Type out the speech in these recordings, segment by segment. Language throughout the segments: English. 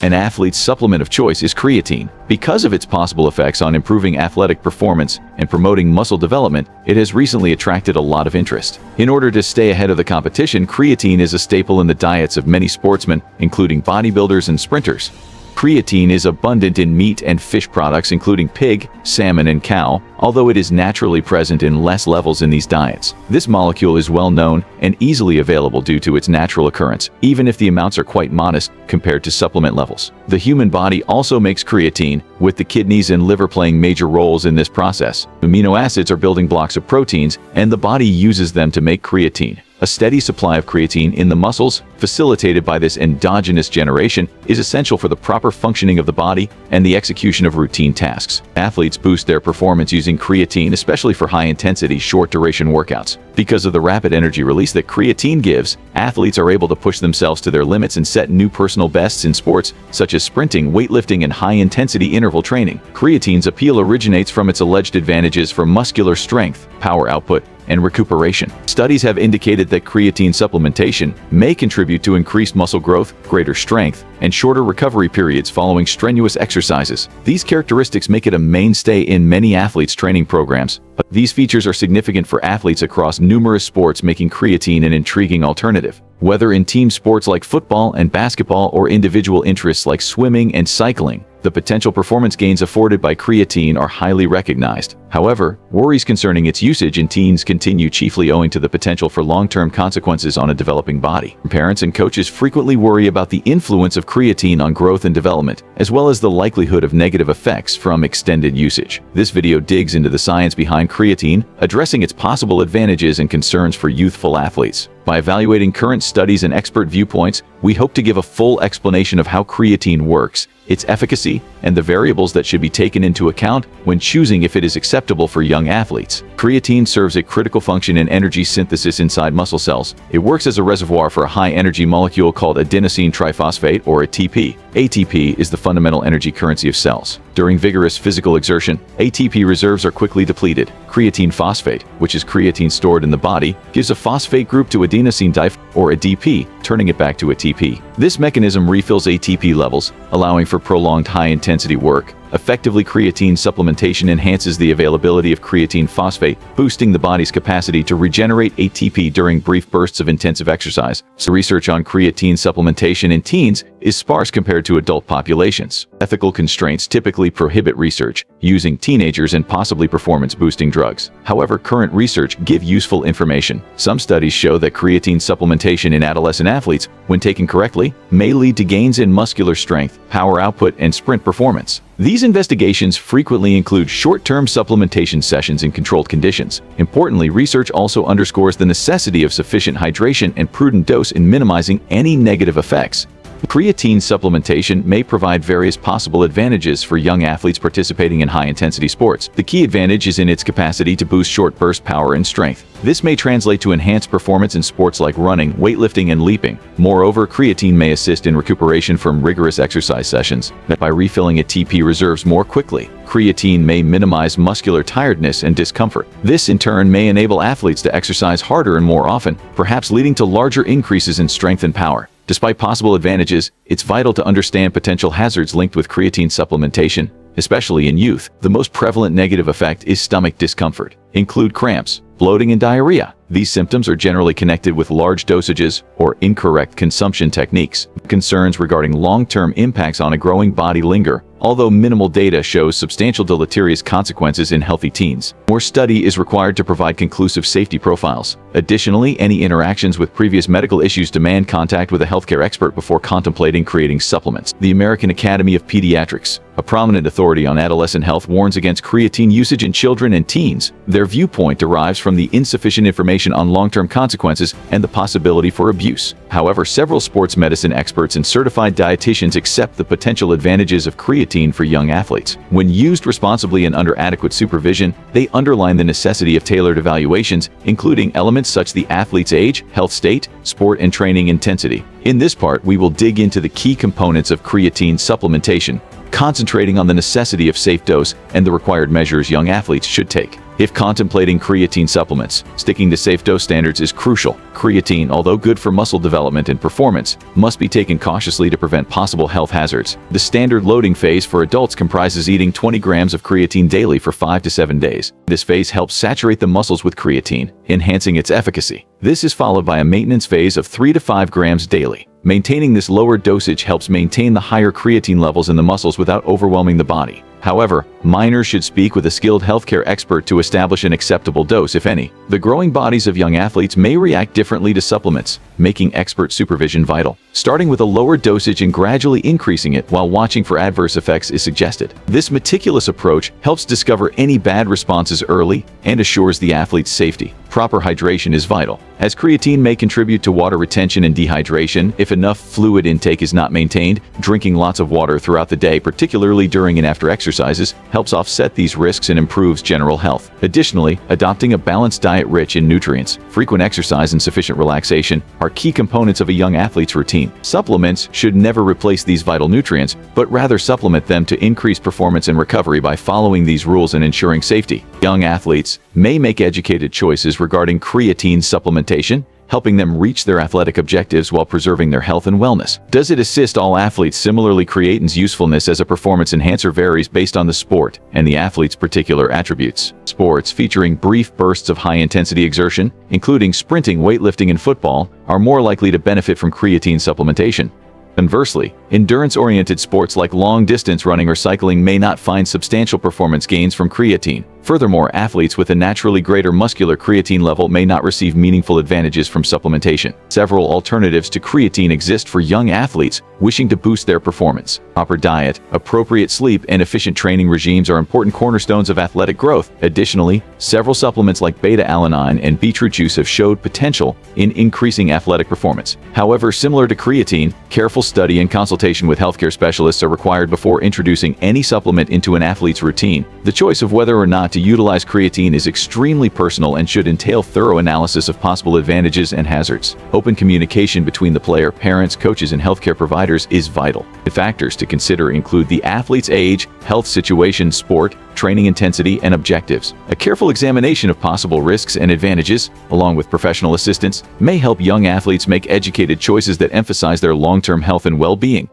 An athlete's supplement of choice is creatine. Because of its possible effects on improving athletic performance and promoting muscle development, it has recently attracted a lot of interest. In order to stay ahead of the competition, creatine is a staple in the diets of many sportsmen, including bodybuilders and sprinters. Creatine is abundant in meat and fish products including pig, salmon, and cow, although it is naturally present in less levels in these diets. This molecule is well known and easily available due to its natural occurrence, even if the amounts are quite modest compared to supplement levels. The human body also makes creatine, with the kidneys and liver playing major roles in this process. Amino acids are building blocks of proteins, and the body uses them to make creatine. A steady supply of creatine in the muscles, facilitated by this endogenous generation, is essential for the proper functioning of the body and the execution of routine tasks. Athletes boost their performance using creatine, especially for high-intensity, short-duration workouts. Because of the rapid energy release that creatine gives, athletes are able to push themselves to their limits and set new personal bests in sports such as sprinting, weightlifting, and high-intensity interval training. Creatine's appeal originates from its alleged advantages for muscular strength, power output, and recuperation. Studies have indicated that creatine supplementation may contribute to increased muscle growth, greater strength, and shorter recovery periods following strenuous exercises. These characteristics make it a mainstay in many athletes' training programs. But these features are significant for athletes across numerous sports, making creatine an intriguing alternative. Whether in team sports like football and basketball or individual interests like swimming and cycling, the potential performance gains afforded by creatine are highly recognized. However, worries concerning its usage in teens continue, chiefly owing to the potential for long-term consequences on a developing body. Parents and coaches frequently worry about the influence of creatine on growth and development, as well as the likelihood of negative effects from extended usage. This video digs into the science behind creatine, addressing its possible advantages and concerns for youthful athletes. By evaluating current studies and expert viewpoints, we hope to give a full explanation of how creatine works, its efficacy, and the variables that should be taken into account when choosing if it is acceptable for young athletes. Creatine serves a critical function in energy synthesis inside muscle cells. It works as a reservoir for a high-energy molecule called adenosine triphosphate, or ATP. ATP is the fundamental energy currency of cells. During vigorous physical exertion, ATP reserves are quickly depleted. Creatine phosphate, which is creatine stored in the body, gives a phosphate group to adenosine diphosphate, or ADP, turning it back to ATP. This mechanism refills ATP levels, allowing for prolonged high-intensity work. Effectively, creatine supplementation enhances the availability of creatine phosphate, boosting the body's capacity to regenerate ATP during brief bursts of intensive exercise. So research on creatine supplementation in teens is sparse compared to adult populations. Ethical constraints typically prohibit research using teenagers and possibly performance-boosting drugs. However, current research gives useful information. Some studies show that creatine supplementation in adolescent athletes, when taken correctly, may lead to gains in muscular strength, power output, and sprint performance. These investigations frequently include short-term supplementation sessions in controlled conditions. Importantly, research also underscores the necessity of sufficient hydration and prudent dose in minimizing any negative effects. Creatine supplementation may provide various possible advantages for young athletes participating in high-intensity sports. The key advantage is in its capacity to boost short-burst power and strength. This may translate to enhanced performance in sports like running, weightlifting, and leaping. Moreover, creatine may assist in recuperation from rigorous exercise sessions. By refilling ATP reserves more quickly, creatine may minimize muscular tiredness and discomfort. This, in turn, may enable athletes to exercise harder and more often, perhaps leading to larger increases in strength and power. Despite possible advantages, it's vital to understand potential hazards linked with creatine supplementation, especially in youth. The most prevalent negative effect is stomach discomfort. Include cramps, bloating, and diarrhea. These symptoms are generally connected with large dosages or incorrect consumption techniques. Concerns regarding long-term impacts on a growing body linger, although minimal data shows substantial deleterious consequences in healthy teens. More study is required to provide conclusive safety profiles. Additionally, any interactions with previous medical issues demand contact with a healthcare expert before contemplating creating supplements. The American Academy of Pediatrics, a prominent authority on adolescent health, warns against creatine usage in children and teens. Their viewpoint derives from the insufficient information on long-term consequences and the possibility for abuse. However, several sports medicine experts and certified dietitians accept the potential advantages of creatine for young athletes. When used responsibly and under adequate supervision, they underline the necessity of tailored evaluations, including elements such as the athlete's age, health state, sport and training intensity. In this part, we will dig into the key components of creatine supplementation, concentrating on the necessity of safe dose and the required measures young athletes should take. If contemplating creatine supplements, sticking to safe dose standards is crucial. Creatine, although good for muscle development and performance, must be taken cautiously to prevent possible health hazards. The standard loading phase for adults comprises eating 20 grams of creatine daily for 5 to 7 days. This phase helps saturate the muscles with creatine, enhancing its efficacy. This is followed by a maintenance phase of 3 to 5 grams daily. Maintaining this lower dosage helps maintain the higher creatine levels in the muscles without overwhelming the body. However, minors should speak with a skilled healthcare expert to establish an acceptable dose, if any. The growing bodies of young athletes may react differently to supplements, making expert supervision vital. Starting with a lower dosage and gradually increasing it while watching for adverse effects is suggested. This meticulous approach helps discover any bad responses early and assures the athlete's safety. Proper hydration is vital, as creatine may contribute to water retention and dehydration if enough fluid intake is not maintained. Drinking lots of water throughout the day, particularly during and after exercises, helps offset these risks and improves general health. Additionally, adopting a balanced diet rich in nutrients, frequent exercise, and sufficient relaxation are key components of a young athlete's routine. Supplements should never replace these vital nutrients, but rather supplement them to increase performance and recovery by following these rules and ensuring safety. Young athletes may make educated choices regarding creatine supplementation, helping them reach their athletic objectives while preserving their health and wellness. Does it assist all athletes? Similarly, creatine's usefulness as a performance enhancer varies based on the sport and the athlete's particular attributes. Sports featuring brief bursts of high-intensity exertion, including sprinting, weightlifting, and football, are more likely to benefit from creatine supplementation. Conversely, endurance-oriented sports like long-distance running or cycling may not find substantial performance gains from creatine. Furthermore, athletes with a naturally greater muscular creatine level may not receive meaningful advantages from supplementation. Several alternatives to creatine exist for young athletes wishing to boost their performance. Proper diet, appropriate sleep, and efficient training regimes are important cornerstones of athletic growth. Additionally, several supplements like beta-alanine and beetroot juice have showed potential in increasing athletic performance. However, similar to creatine, careful study and consultation with healthcare specialists are required before introducing any supplement into an athlete's routine. The choice of whether or not to utilize creatine is extremely personal and should entail thorough analysis of possible advantages and hazards. Open communication between the player, parents, coaches, and healthcare providers is vital. The factors to consider include the athlete's age, health situation, sport, training intensity, and objectives. A careful examination of possible risks and advantages, along with professional assistance, may help young athletes make educated choices that emphasize their long-term health and well-being.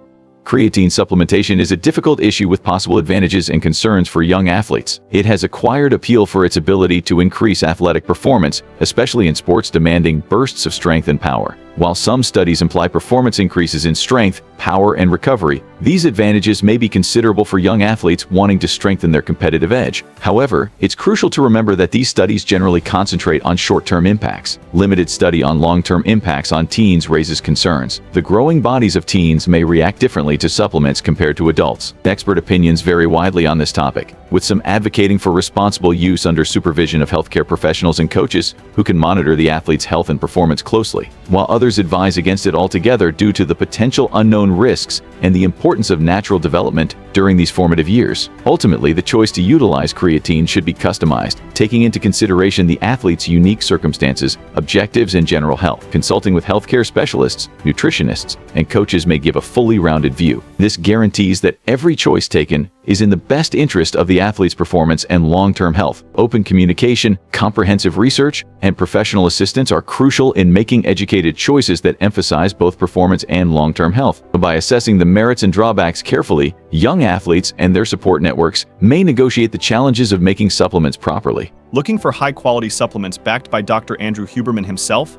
Creatine supplementation is a difficult issue with possible advantages and concerns for young athletes. It has acquired appeal for its ability to increase athletic performance, especially in sports demanding bursts of strength and power. While some studies imply performance increases in strength, power, and recovery, these advantages may be considerable for young athletes wanting to strengthen their competitive edge. However, it's crucial to remember that these studies generally concentrate on short-term impacts. Limited study on long-term impacts on teens raises concerns. The growing bodies of teens may react differently to supplements compared to adults. Expert opinions vary widely on this topic, with some advocating for responsible use under supervision of healthcare professionals and coaches who can monitor the athlete's health and performance closely, while others advise against it altogether due to the potential unknown risks and the importance of natural development during these formative years. Ultimately, the choice to utilize creatine should be customized, taking into consideration the athlete's unique circumstances, objectives, and general health. Consulting with healthcare specialists, nutritionists, and coaches may give a fully rounded view. This guarantees that every choice taken is in the best interest of the athlete's performance and long-term health. Open communication, comprehensive research, and professional assistance are crucial in making educated choices that emphasize both performance and long-term health. By assessing the merits and drawbacks carefully, young athletes and their support networks may negotiate the challenges of making supplements properly. Looking for high-quality supplements backed by Dr. Andrew Huberman himself?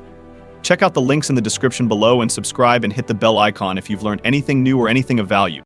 Check out the links in the description below and subscribe and hit the bell icon if you've learned anything new or anything of value.